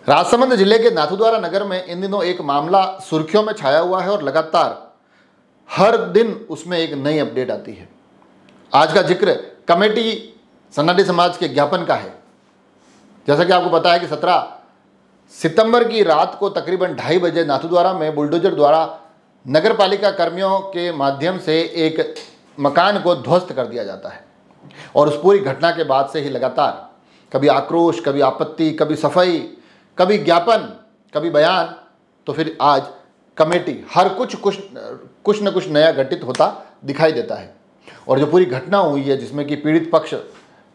राजसमंद जिले के नाथद्वारा नगर में इन दिनों एक मामला सुर्खियों में छाया हुआ है और लगातार हर दिन उसमें एक नई अपडेट आती है। आज का जिक्र कमेटी सन्नाटी समाज के ज्ञापन का है। जैसा कि आपको पता है कि 17 सितंबर की रात को तकरीबन 2:30 बजे नाथद्वारा में बुलडोजर द्वारा नगर पालिका कर्मियों के माध्यम से एक मकान को ध्वस्त कर दिया जाता है और उस पूरी घटना के बाद से ही लगातार कभी आक्रोश, कभी आपत्ति, कभी सफाई, कभी ज्ञापन, कभी बयान, तो फिर आज कमेटी हर कुछ न कुछ नया घटित होता दिखाई देता है। और जो पूरी घटना हुई है जिसमें कि पीड़ित पक्ष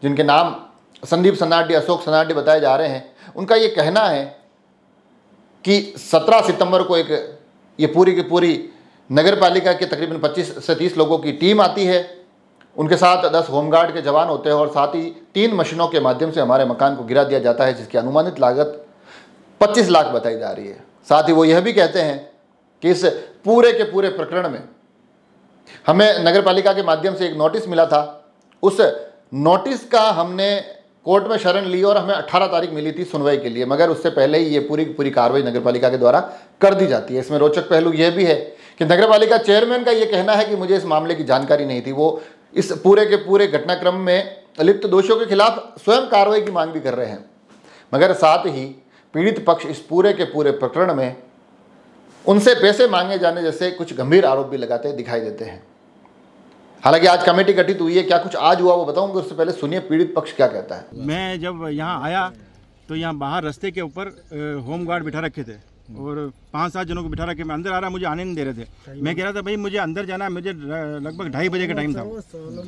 जिनके नाम संदीप सन्नाटी, अशोक सन्नाटी बताए जा रहे हैं, उनका ये कहना है कि 17 सितंबर को ये पूरी की पूरी नगर पालिका के तकरीबन 25 से 30 लोगों की टीम आती है। उनके साथ 10 होमगार्ड के जवान होते हैं और साथ ही 3 मशीनों के माध्यम से हमारे मकान को गिरा दिया जाता है, जिसकी अनुमानित लागत 25 लाख बताई जा रही है। साथ ही वो यह भी कहते हैं कि इस पूरे के पूरे प्रकरण में हमें नगर पालिका के माध्यम से एक नोटिस मिला था। उस नोटिस का हमने कोर्ट में शरण ली और हमें 18 तारीख मिली थी सुनवाई के लिए, मगर उससे पहले ही ये पूरी की पूरी कार्रवाई नगर पालिका के द्वारा कर दी जाती है। इसमें रोचक पहलू यह भी है कि नगर पालिका चेयरमैन का ये कहना है कि मुझे इस मामले की जानकारी नहीं थी। वो इस पूरे के पूरे घटनाक्रम में लिप्त दोषियों के खिलाफ स्वयं कार्रवाई की मांग भी कर रहे हैं, मगर साथ ही पीड़ित पक्ष इस पूरे के पूरे प्रकरण में उनसे पैसे मांगे जाने जैसे कुछ गंभीर आरोप भी लगाते दिखाई देते हैं। हालांकि आज कमेटी गठित हुई है, क्या कुछ आज हुआ वो बताऊंगा, उससे पहले सुनिए पीड़ित पक्ष क्या कहता है। मैं जब यहाँ आया तो यहाँ बाहर रास्ते के ऊपर होमगार्ड बिठा रखे थे और 5-7 जनों को बिठा रखे। मैं अंदर आ रहा, मुझे आने नहीं दे रहे थे। मैं कह रहा था भाई मुझे अंदर जाना है, मुझे लगभग 2:30 बजे का टाइम था,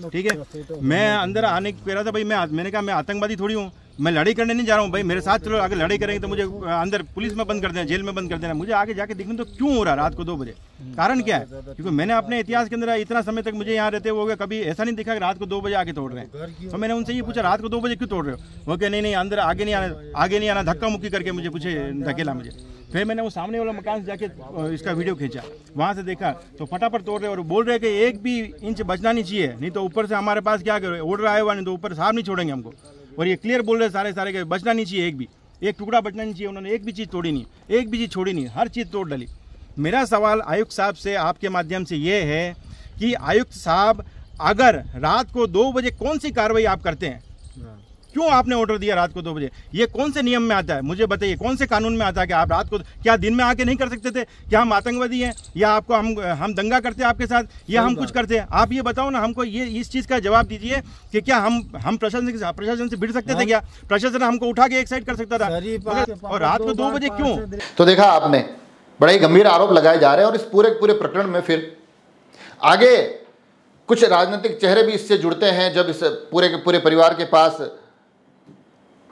ठीक है। मैं अंदर आने कह रहा था भाई मैंने कहा मैं आतंकवादी थोड़ी हूँ, मैं लड़ाई करने नहीं जा रहा हूँ भाई, मेरे साथ चलो, अगर लड़ाई करेंगे तो मुझे अंदर पुलिस में बंद कर देना, जेल में बंद कर देना। मुझे आगे जाके देखने तो क्यों हो रहा है रात को 2 बजे, कारण क्या है? क्योंकि मैंने अपने इतिहास के अंदर इतना समय तक मुझे यहाँ रहते हुए कभी ऐसा नहीं दिखा कि रात को 2 बजे आके तोड़ रहे हैं। तो मैंने उनसे ये पूछा रात को 2 बजे क्यों तोड़ रहे हो? वो कहे नहीं अंदर आगे नहीं आना, धक्का मुक्की करके मुझे पूछे, धकेला मुझे। फिर मैंने वो सामने वाला मकान से जाके इसका वीडियो खींचा, वहाँ से देखा तो फटाफट तोड़ रहे और बोल रहे कि 1 भी इंच बचना नहीं चाहिए, नहीं तो ऊपर से हमारे पास क्या करें, ऑर्डर आया हुआ, नहीं तो ऊपर साहब नहीं छोड़ेंगे हमको। और ये क्लियर बोल रहे सारे के बचना नहीं चाहिए, एक टुकड़ा बचना नहीं चाहिए। उन्होंने एक भी चीज़ तोड़ी नहीं, एक भी चीज़ छोड़ी नहीं, हर चीज़ तोड़ डाली। मेरा सवाल आयुक्त साहब से आपके माध्यम से ये है कि आयुक्त साहब अगर रात को 2 बजे कौन सी कार्रवाई आप करते हैं, क्यों आपने ऑर्डर दिया रात को 2 बजे? ये कौन से नियम में आता है मुझे बताइए, कौन से कानून में आता है कि आप रात को, क्या दिन में आके नहीं कर सकते थे? क्या हम आतंकवादी हैं या आपको हम दंगा करते हैं आपके साथ या हम कुछ करते हैं? आप ये बताओ ना हमको, ये इस चीज़ का जवाब दीजिए कि क्या हम प्रशासन से भिड़ सकते थे? क्या प्रशासन हमको उठा के एक साइड कर सकता था? और रात को 2 बजे क्यों? तो देखा आपने, बड़े ही गंभीर आरोप लगाए जा रहे हैं और इस पूरे प्रकरण में फिर आगे कुछ राजनीतिक चेहरे भी इससे जुड़ते हैं। जब इस पूरे के पूरे परिवार के पास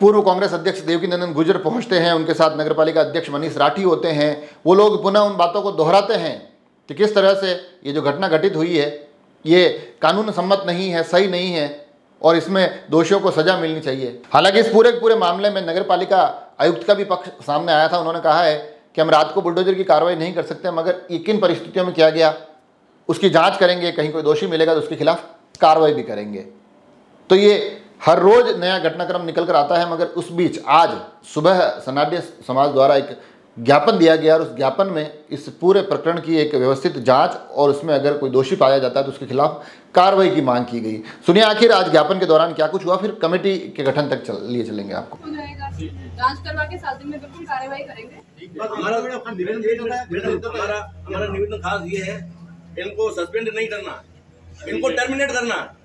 पूर्व कांग्रेस अध्यक्ष देवकीनंदन गुर्जर पहुंचते हैं, उनके साथ नगरपालिका अध्यक्ष मनीष राठी होते हैं, वो लोग पुनः उन बातों को दोहराते हैं कि किस तरह से ये जो घटना घटित हुई है ये कानून सम्मत नहीं है, सही नहीं है और इसमें दोषियों को सजा मिलनी चाहिए। हालांकि इस पूरे मामले में नगरपालिका आयुक्त का भी पक्ष सामने आया था। उन्होंने कहा है कि हम रात को बुलडोजर की कार्रवाई नहीं कर सकते, मगर ये किन परिस्थितियों में किया गया उसकी जाँच करेंगे, कहीं कोई दोषी मिलेगा तो उसके खिलाफ कार्रवाई भी करेंगे। तो ये हर रोज नया घटनाक्रम निकल कर आता है, मगर उस बीच आज सुबह सन्नाटी समाज द्वारा एक ज्ञापन दिया गया और उस ज्ञापन में इस पूरे प्रकरण की एक व्यवस्थित जांच और उसमें अगर कोई दोषी पाया जाता है तो उसके खिलाफ कार्रवाई की मांग की गई। सुनिए आखिर आज ज्ञापन के दौरान क्या कुछ हुआ, फिर कमेटी के गठन तक लिए चलेंगे आपको। जांच करवा के 7 दिन में बिल्कुल कार्रवाई करेंगे। हमारा निवेदन खास ये है, इनको सस्पेंड नहीं करना, इनको टर्मिनेट करना,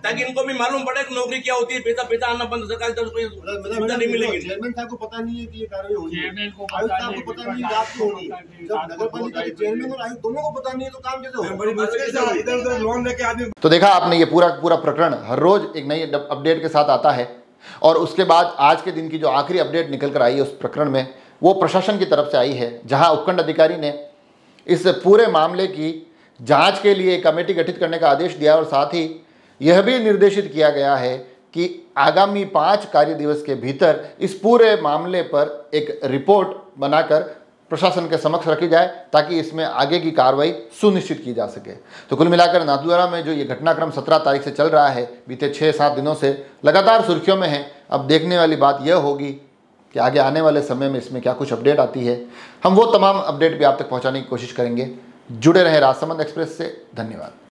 ताकि इनको भी मालूम पड़े कि नौकरी क्या होती है। पैसा आना बंद, सरकार की तरफ से सुविधा नहीं मिलेगी। चेयरमैन साहब को पता नहीं है कि ये कार्रवाई होगी, आयुक्त साहब को पता नहीं है रात को होगी। जब नगर पालिका के चेयरमैन और आयुक्त दोनों को पता नहीं है तो काम कैसे होगा? बड़ी मुश्किल से इधर उधर लोन लेके आदमी। तो देखा आपने, ये पूरा प्रकरण हर रोज एक नई अपडेट के साथ आता है और उसके बाद आज के दिन की जो आखिरी अपडेट निकल कर आई है उस प्रकरण में वो प्रशासन की तरफ से आई है, जहां उपखंड अधिकारी ने इस पूरे मामले की जांच के लिए कमेटी गठित करने का आदेश दिया और साथ ही यह भी निर्देशित किया गया है कि आगामी 5 कार्य दिवस के भीतर इस पूरे मामले पर एक रिपोर्ट बनाकर प्रशासन के समक्ष रखी जाए ताकि इसमें आगे की कार्रवाई सुनिश्चित की जा सके। तो कुल मिलाकर नाथद्वारा में जो ये घटनाक्रम 17 तारीख से चल रहा है, बीते 6-7 दिनों से लगातार सुर्खियों में है। अब देखने वाली बात यह होगी कि कि आगे आने वाले समय में इसमें क्या कुछ अपडेट आती है। हम वो तमाम अपडेट भी आप तक पहुंचाने की कोशिश करेंगे। जुड़े रहें राजसमंद एक्सप्रेस से। धन्यवाद।